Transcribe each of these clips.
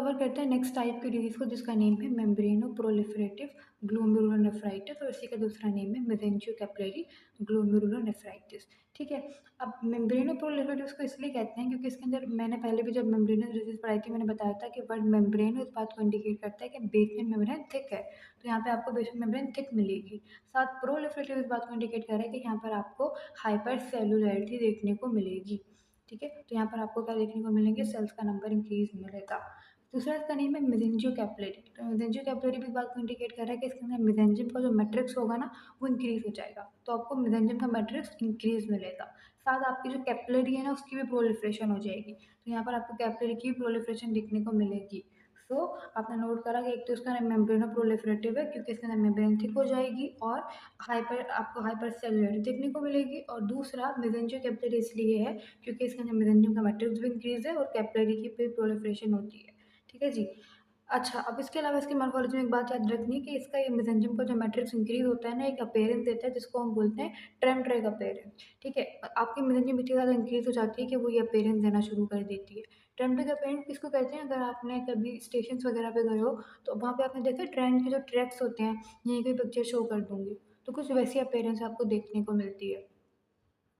Cover करता है next type की डिजीज़ को, जिसका नेम है मेम्ब्रेनो प्रोलिफरेटिव ग्लोमेरुलोनेफ्राइटिस, और इसी का दूसरा नेम है मेसेंचियो-कैपिलरी ग्लोमेरुलोनेफ्राइटिस। ठीक है। अब मेम्ब्रेनो प्रोलिफरेटिव को इसलिए कहते हैं क्योंकि इसके अंदर, मैंने पहले भी जब मेम्ब्रेनस डिजीज़ पढ़ाई थी, मैंने बताया था कि वर्ड मेम्ब्रेन इस बात को इंडिकेट करता है कि बेसमेंट मेम्ब्रेन थिक है, तो यहाँ पे आपको बेसमेंट मेम्ब्रेन थिक मिलेगी। साथ प्रोलिफरेटिव इस बात को इंडिकेट कर रहा है कि यहाँ पर आपको हाइपर सेलुलैरिटी देखने को मिलेगी। ठीक है, तो यहाँ पर आपको क्या देखने को मिलेंगे, सेल्स का नंबर इंक्रीज मिलेगा। दूसरा इसका नेम है मेसेंचियो कैपिलरी। तो मेसेंचियो कैपिलरी भी इस बात को इंडिकेट कर रहा है कि इसके अंदर मेसेंजियम का जो मैट्रिक्स होगा ना, वो इंक्रीज हो जाएगा, तो आपको मेसेंजियम का मैट्रिक्स इंक्रीज मिलेगा। साथ आपकी जो कैपिलरी है ना, उसकी भी प्रोलिफरेशन हो जाएगी, तो यहाँ पर आपको कैपिलरी की प्रोलिफरेशन देखने को मिलेगी। सो आपने नोट करा कि एक तो इसका मेम्ब्रेनो प्रोलिफरेटिव है क्योंकि इसके अंदर मेम्ब्रेन थिक हो जाएगी, और आपको हाइपर सेलुलर देखने को मिलेगी। और दूसरा मेसेंचियो कैपिलरी इसलिए है क्योंकि इसके अंदर मेसेंजियम का मैट्रिक्स भी इंक्रीज है और कैपिलरी की भी प्रोलिफरेशन होती है। ठीक है जी। अच्छा, अब इसके अलावा इसकी मॉर्फोलॉजी में एक बात याद रखनी है कि इसका ये मेसेंजियम का जो मैट्रिक्स इंक्रीज होता है ना, एक अपीयरेंस देता है जिसको हम बोलते हैं ट्रेमट्रेग अपीयरेंस। ठीक है, आपकी मेसेंजियम इतनी ज़्यादा इंक्रीज हो जाती है कि वो ये अपीयरेंस देना शुरू कर देती है। ट्रेमट्रेग अपीयरेंस किसको कहते हैं, अगर आपने कभी स्टेशन वगैरह पे गए हो तो वहाँ पे आपने देखा ट्रेन के जो ट्रैक्स होते हैं, यहीं की पिक्चर शो कर दूंगी, तो कुछ वैसी अपीयरेंस आपको देखने को मिलती है।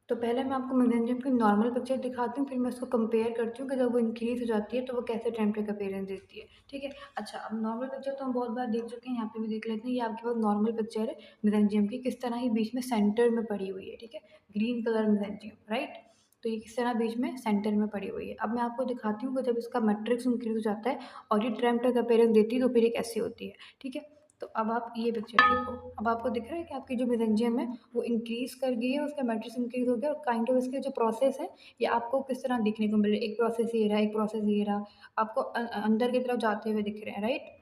तो पहले मैं आपको मेसेंजियम की नॉर्मल पिक्चर दिखाती हूँ, फिर मैं उसको कंपेयर करती हूँ कि जब वो इंक्रीज़ हो जाती है तो वो कैसे टेम्परेचर अपीयरेंस देती है। ठीक है। अच्छा, अब नॉर्मल पिक्चर तो हम बहुत बार देख चुके हैं, यहाँ पे भी देख लेते हैं। ये आपके पास नॉर्मल पिक्चर है मेसेंजियम की, किस तरह ये बीच में सेंटर में पड़ी हुई है। ठीक है, ग्रीन कलर मेसेंजियम, राइट। तो ये किस तरह बीच में सेंटर में पड़ी हुई है। अब मैं आपको दिखाती हूँ कि जब इसका मैट्रिक्स इंक्रीज हो जाता है और ये टेम्परेचर अपीयरेंस देती है तो फिर ये कैसे होती है। ठीक है, तो अब आप ये पिक्चर देखो, अब आपको दिख रहा है कि आपकी जो मेसेंजियम है वो इंक्रीज़ कर गई है, उसका मैट्रिक्स इंक्रीज़ हो गया, और काइंड ऑफ इसके जो प्रोसेस है ये आपको किस तरह दिखने को मिल रहा है। एक प्रोसेस ये रहा, एक प्रोसेस ये रहा, आपको अंदर की तरफ जाते हुए दिख रहे हैं, राइट।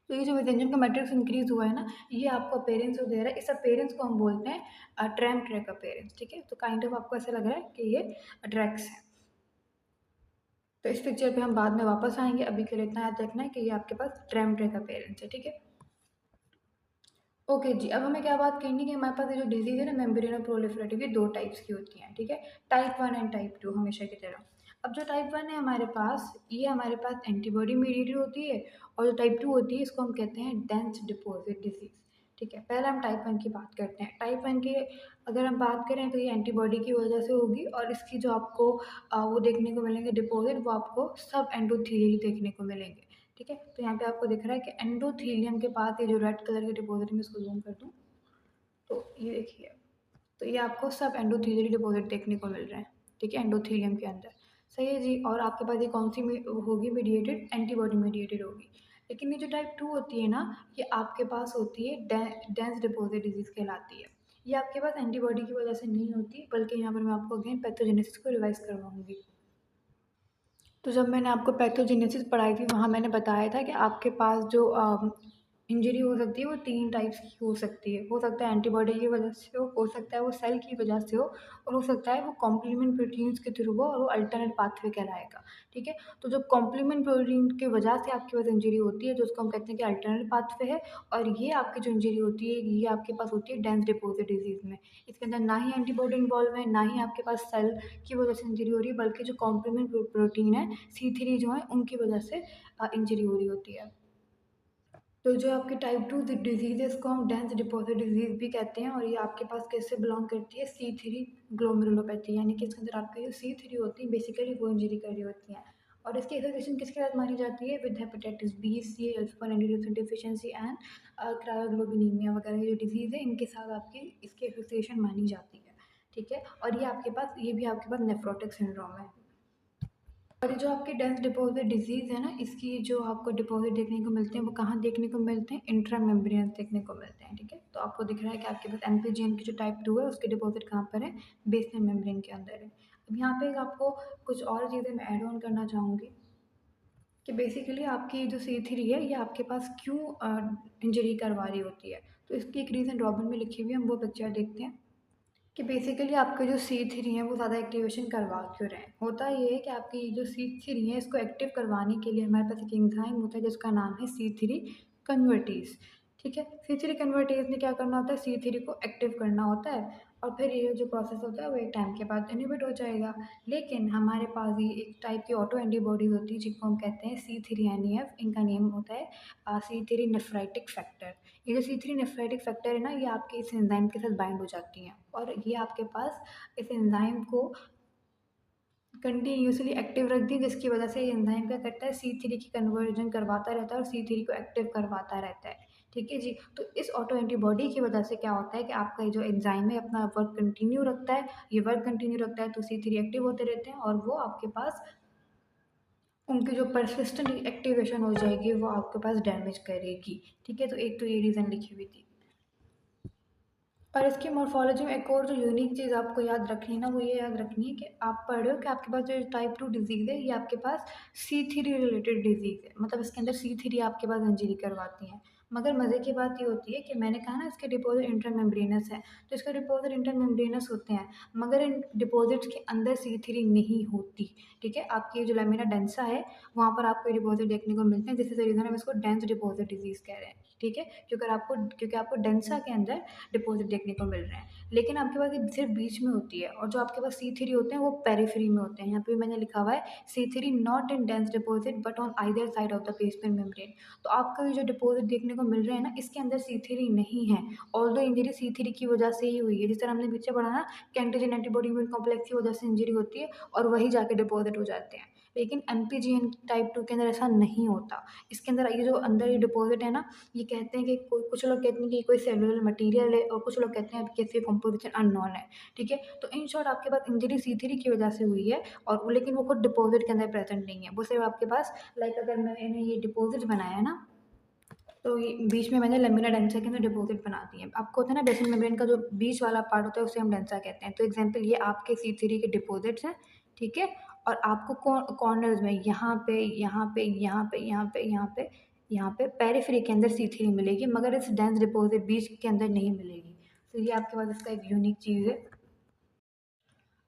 तो ये जो मेसेंजियम का मैट्रिक्स इंक्रीज़ हुआ है ना, ये आपको अपीयरेंस जो दे रहा है, इस अपीयरेंस को हम बोलते हैं ट्रैम ट्रैक अपीयरेंस। ठीक है, तो काइंड ऑफ आपको ऐसा लग रहा है कि ये ट्रैक्स है। तो इस पिक्चर पे हम बाद में वापस आएंगे, अभी के लिए इतना याद रखना है कि ये आपके पास ट्रैम ट्रैक अपीयरेंस है। ठीक है। ओके जी, अब हमें क्या बात करनी है कि हमारे पास ये जो डिजीज़ है ना, मेम्ब्रेनो प्रोलिफरेटिव, ये 2 टाइप्स की होती हैं। ठीक है, टाइप 1 एंड टाइप 2 हमेशा की तरह। अब जो टाइप 1 है हमारे पास, ये हमारे पास एंटीबॉडी मीडिएटेड होती है, और जो टाइप 2 होती है इसको हम कहते हैं डेंस डिपॉजिट डिजीज़। ठीक है, पहले हम टाइप 1 की बात करते हैं। टाइप 1 की अगर हम बात करें तो ये एंटीबॉडी की वजह से होगी, और इसकी जो आपको वो देखने को मिलेंगे डिपॉजिट, वो आपको सब एंडोथेलियल देखने को मिलेंगे। ठीक है, तो यहाँ पे आपको दिख रहा है कि एंडोथेलियम के पास ये जो रेड कलर के डिपॉजिट, में इसको जूम कर दूँ तो ये देखिए, तो ये आपको सब एंडोथेलियल डिपॉजिट देखने को मिल रहे हैं। ठीक है, एंडोथेलियम के अंदर। सही है जी। और आपके पास ये कौन सी होगी मीडिएटेड, एंटीबॉडी मीडिएटेड होगी। लेकिन ये जो टाइप 2 होती है ना, ये आपके पास होती है डेंस डिपॉजिट डिजीज़ कहलाती है। ये आपके पास एंटीबॉडी की वजह से नहीं होती, बल्कि यहाँ पर मैं आपको अगेन पैथोजेनेसिस को रिवाइज करवाऊंगी। तो जब मैंने आपको पैथोजेनेसिस पढ़ाई थी, वहाँ मैंने बताया था कि आपके पास जो इंजरी हो सकती है वो 3 टाइप्स की हो सकती है। हो सकता है एंटीबॉडी की वजह से हो सकता है वो सेल की वजह से हो, और हो सकता है वो कॉम्प्लीमेंट प्रोटीन्स के थ्रू हो, और वो अल्टरनेट पाथवे कहलाएगा। ठीक है, तो जब कॉम्प्लीमेंट प्रोटीन की वजह से आपके पास इंजरी होती है तो उसको हम कहते हैं कि अल्टरनेट पाथवे है, और ये आपकी जो इंजरी होती है ये आपके पास होती है डेंस डिपॉजिट डिजीज़ में। इसके अंदर ना ही एंटीबॉडी इन्वॉल्व है, ना ही आपके पास सेल की वजह से इंजरी हो रही है, बल्कि जो कॉम्प्लीमेंट प्रोटीन है C3 जो है, उनकी वजह से इंजरी हो रही होती है। तो जो आपकी टाइप 2 डिजीज़ है, इसको हम डेंस डिपॉजिट डिजीज़ भी कहते हैं, और ये आपके पास किससे बिलोंग करती है, C3 ग्लोमेरुलोपैथी, यानी कि इसके अंदर आपकी जो C3 होती है बेसिकली वो इंजरी कर रही होती हैं। और इसकी एसोसिएशन किसके साथ मानी जाती है, with hepatitis B, C, alpha antioxidant deficiency and cryoglobulinemia वगैरह ये जो डिजीज़ है, इनके साथ आपकी इसकी एसोसिएशन मानी जाती है। ठीक है, और ये आपके पास, ये भी आपके पास नेफ्रोटिक सिंड्रोम है। और ये जो आपकी डेंस डिपॉजिट डिजीज़ है ना, इसकी जो आपको डिपॉजिट देखने को मिलते हैं वो कहाँ देखने को मिलते हैं, इंट्रा मेम्ब्रेनस देखने को मिलते हैं। ठीक है, तो आपको दिख रहा है कि आपके पास एमपीजीएन की जो टाइप 2 है उसके डिपॉजिट कहाँ पर है, बेसमेंट मेम्ब्रेन के अंदर है। अब यहाँ पे आपको कुछ और चीज़ें मैं ऐड ऑन करना चाहूँगी कि बेसिकली आपकी जो C3 है ये आपके पास क्यों इंजरी करवा रही होती है। तो इसकी एक रीज़न रॉबिन में लिखी हुई है, हम वो पिक्चर देखते हैं कि बेसिकली आपके जो C3 है वो ज़्यादा एक्टिवेशन करवा क्यों रहे हैं। होता ये है कि आपकी जो C3 है इसको एक्टिव करवाने के लिए हमारे पास एक एंजाइम होता है जिसका नाम है C3 कन्वर्टेज। ठीक है। C3 कन्वर्टेज ने क्या करना होता है, C3 को एक्टिव करना होता है और फिर ये जो प्रोसेस होता है वो एक टाइम के बाद इनहिबिट हो जाएगा। लेकिन हमारे पास ये एक टाइप की ऑटो एंटीबॉडीज़ होती है जिनको हम कहते हैं C3 NEF, इनका नेम होता है C3 नेफ्राइटिक फैक्टर। ये जो C3 नेफ्राइटिक फैक्टर है ना, ये आपके इस एंजाइम के साथ बाइंड हो जाती हैं और ये आपके पास इस एंजाइम को कंटिन्यूसली एक्टिव रख दी, जिसकी वजह से ये एंजाइम क्या करता है, C3 की कन्वर्जन करवाता रहता है और C3 को एक्टिव करवाता रहता है। ठीक है जी। तो इस ऑटो एंटीबॉडी की वजह से क्या होता है कि आपका ये जो एंजाइम है अपना वर्क कंटिन्यू रखता है। ये वर्क कंटिन्यू रखता है तो C3 एक्टिव होते रहते हैं और वो आपके पास उनकी जो परसिस्टेंट एक्टिवेशन हो जाएगी वो आपके पास डैमेज करेगी। ठीक है, तो एक तो ये रीज़न लिखी हुई थी। और इसकी मॉर्फोलॉजी में एक और जो यूनिक चीज़ आपको याद रखनी है ना, वो ये याद रखनी है कि आप पढ़ रहे हो कि आपके पास जो टाइप 2 डिज़ीज़ है ये आपके पास C3 रिलेटेड डिज़ीज़ है, मतलब इसके अंदर C3 आपके पास इंजरी करवाती है। मगर मज़े की बात ये होती है कि मैंने कहा ना इसके डिपॉज़िट इंट्रामेम्ब्रेनस है, तो इसके डिपॉज़िट इंट्रामेम्ब्रेनस होते हैं, मगर इन डिपॉज़िट्स के अंदर C3 नहीं होती। ठीक है, आपकी जो लैमिना डेंसा है वहाँ पर आपको ये डिपॉज़िट देखने को मिलते हैं, दिस इज़ द रीज़न हम इसको डेंस डिपॉज़िट डिज़ीज़ कह रहे हैं। ठीक है, क्योंकि आपको डेंसा के अंदर डिपॉजिट देखने को मिल रहे हैं, लेकिन आपके पास ये सिर्फ बीच में होती है और जो आपके पास C3 होते हैं वो पेरिफेरी में होते हैं। यहाँ पे मैंने लिखा हुआ है C3 not in dense deposit but on either side of the basement membrane. तो आपको ये जो डिपॉजिट देखने को मिल रहे हैं ना, इसके अंदर C3 नहीं है, ऑल्दो इंजरी C3 की वजह से ही हुई है। जिस तरह हमने पीछे पढ़ा ना कि एंटीजन एंटीबॉडी इम्यून कॉम्प्लेक्स की वजह से इंजरी होती है और वही जाके डिपॉजिट हो जाते हैं, लेकिन MPGN टाइप 2 के अंदर ऐसा नहीं होता। इसके अंदर ये जो अंदर ये डिपॉजिट है ना, ये कहते हैं कि कुछ लोग कहते हैं कि कोई सेलुलर मटेरियल है और कुछ लोग कहते हैं कि इसकी कंपोजिशन अननोन है। ठीक है, तो इन शॉर्ट आपके पास इंजरी C3 की वजह से हुई है और लेकिन वो खुद डिपॉजिट के अंदर प्रेजेंट नहीं है, वो सिर्फ आपके पास लाइक अगर मैंने ये डिपॉजिट बनाया है ना, तो ये बीच में मैंने लेमिना डेंसा के अंदर डिपॉजिट बना दिए हैं। आपको होता है ना बेसिल मेम्ब्रेन का जो बीच वाला पार्ट होता है उसे हम डेंसा कहते हैं। तो एग्जांपल ये आपके C3 के डिपॉजिट्स हैं। ठीक है, और आपको कॉर्नर्स में यहाँ पे यहाँ पे यहाँ पे यहाँ पे यहाँ पे यहाँ पे पेरिफेरी के अंदर C3 मिलेगी, मगर इस डेंस डिपॉजिट बीच के अंदर नहीं मिलेगी। तो ये आपके पास इसका एक यूनिक चीज़ है।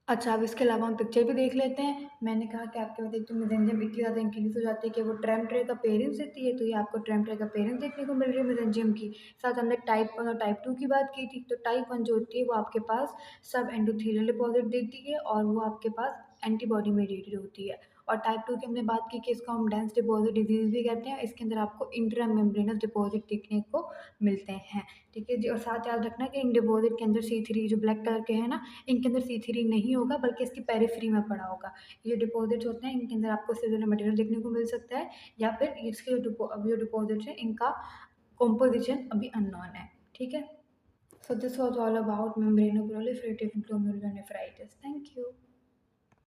अच्छा, अब इसके अलावा हम पिक्चर भी देख लेते हैं। मैंने कहा कि आपके पास एक तो मेसेंजियम इतनी ज़्यादा इंक्रीज़ हो जाती है कि वो ट्रैम ट्रे का पेरेंट्स देती है, तो ये आपको ट्रैम ट्रे का पेरेंट्स देखने को मिल रही है मेसेंजियम की। साथ हमने टाइप 1 और टाइप 2 की बात की थी, तो टाइप 1 जो होती है वो आपके पास सब एंडोथेलियल डिपॉज़िट देती है और वो आपके पास एंटीबॉडी मेडिएटेड होती है। और टाइप 2 की हमने बात की कि इसको हम डेंस डिपॉज़िट डिज़ीज़ भी कहते हैं। इसके अंदर आपको इंट्रा मेम्ब्रेनस डिपॉज़िट देखने को मिलते हैं। ठीक है जी, और साथ याद रखना कि इन डिपॉज़िट के अंदर C3 जो ब्लैक कलर के हैं ना, इनके अंदर C3 नहीं होगा बल्कि इसकी पेरिफेरी में पड़ा होगा। ये जो डिपॉज़िट्स होते हैं इनके अंदर आपको सेलुलर मटेरियल देखने को मिल सकता है या फिर इसके जो डिपॉज़िट्स हैं इनका कंपोज़िशन अभी अननोन है। ठीक है? So this was all about membranoproliferative glomerulonephritis. Thank you.